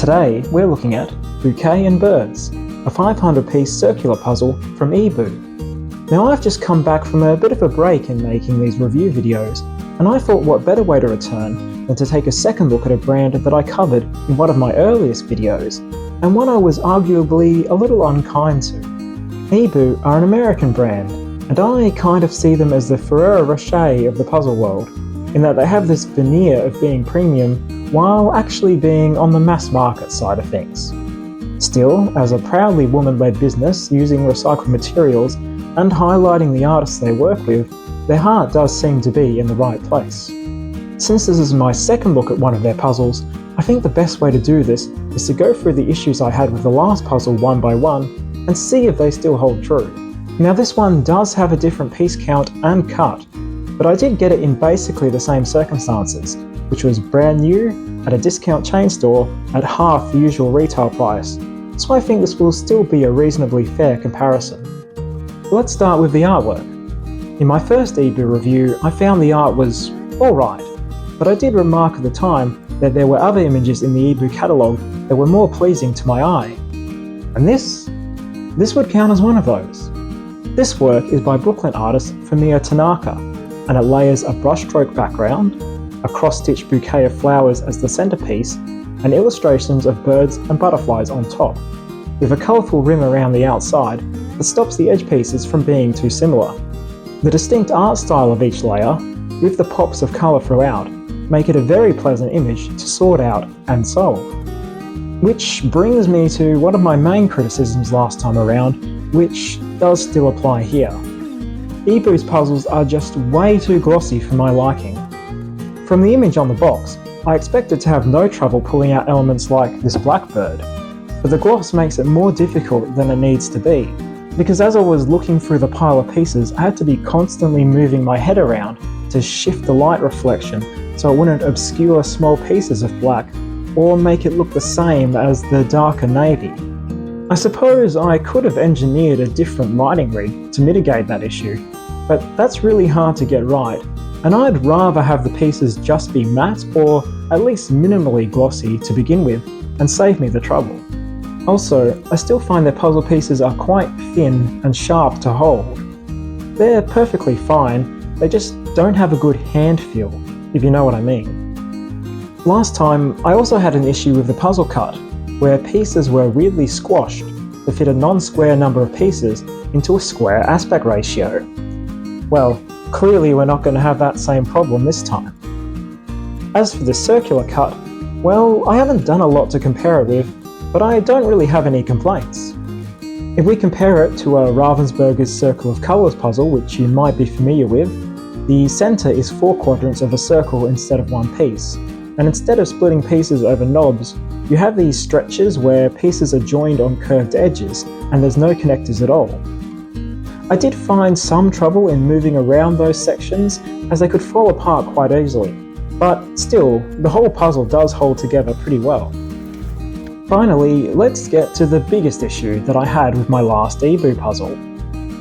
Today we're looking at Bouquet Birds, a 500-piece circular puzzle from eeBoo. Now I've just come back from a bit of a break in making these review videos, and I thought what better way to return than to take a second look at a brand that I covered in one of my earliest videos, and one I was arguably a little unkind to. eeBoo are an American brand, and I kind of see them as the Ferrero Rocher of the puzzle world, in that they have this veneer of being premium while actually being on the mass market side of things. Still, as a proudly woman-led business using recycled materials and highlighting the artists they work with, their heart does seem to be in the right place. Since this is my second look at one of their puzzles, I think the best way to do this is to go through the issues I had with the last puzzle one by one and see if they still hold true. Now this one does have a different piece count and cut, but I did get it in basically the same circumstances, which was brand new at a discount chain store at half the usual retail price, so I think this will still be a reasonably fair comparison. Let's start with the artwork. In my first eeBoo review, I found the art was alright, but I did remark at the time that there were other images in the eeBoo catalogue that were more pleasing to my eye. And this would count as one of those. This work is by Brooklyn artist Fumiya Tanaka, and it layers a brushstroke background, a cross-stitched bouquet of flowers as the centerpiece, and illustrations of birds and butterflies on top, with a colourful rim around the outside that stops the edge pieces from being too similar. The distinct art style of each layer, with the pops of colour throughout, make it a very pleasant image to sort out and solve. Which brings me to one of my main criticisms last time around, which does still apply here. eeBoo's puzzles are just way too glossy for my liking. From the image on the box, I expected to have no trouble pulling out elements like this blackbird, but the gloss makes it more difficult than it needs to be, because as I was looking through the pile of pieces, I had to be constantly moving my head around to shift the light reflection so it wouldn't obscure small pieces of black or make it look the same as the darker navy. I suppose I could have engineered a different lighting rig to mitigate that issue, but that's really hard to get right, and I'd rather have the pieces just be matte or at least minimally glossy to begin with and save me the trouble. Also, I still find their puzzle pieces are quite thin and sharp to hold. They're perfectly fine, they just don't have a good hand feel, if you know what I mean. Last time, I also had an issue with the puzzle cut, where pieces were weirdly squashed to fit a non-square number of pieces into a square aspect ratio. Well, clearly we're not going to have that same problem this time. As for the circular cut, well, I haven't done a lot to compare it with, but I don't really have any complaints. If we compare it to a Ravensburger's Circle of Colours puzzle, which you might be familiar with, the centre is 4 quadrants of a circle instead of one piece, and instead of splitting pieces over knobs, you have these stretches where pieces are joined on curved edges and there's no connectors at all. I did find some trouble in moving around those sections as they could fall apart quite easily, but still, the whole puzzle does hold together pretty well. Finally, let's get to the biggest issue that I had with my last eeBoo puzzle.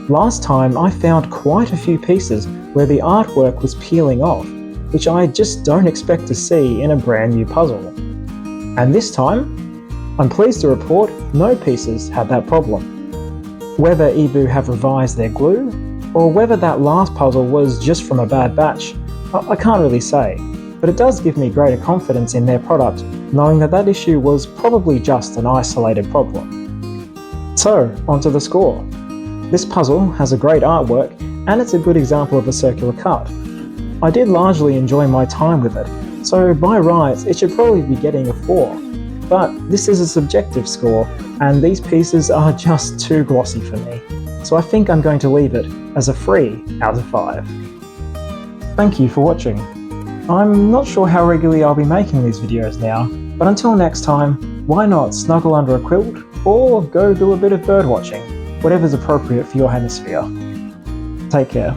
Last time I found quite a few pieces where the artwork was peeling off, which I just don't expect to see in a brand new puzzle. And this time, I'm pleased to report no pieces had that problem. Whether eeBoo have revised their glue, or whether that last puzzle was just from a bad batch, I can't really say, but it does give me greater confidence in their product, knowing that that issue was probably just an isolated problem. So, onto the score. This puzzle has a great artwork, and it's a good example of a circular cut. I did largely enjoy my time with it, so by rights it should probably be getting a 4. But this is a subjective score, and these pieces are just too glossy for me, so I think I'm going to leave it as a 3 out of 5. Thank you for watching. I'm not sure how regularly I'll be making these videos now, but until next time, why not snuggle under a quilt, or go do a bit of bird watching, whatever's appropriate for your hemisphere. Take care.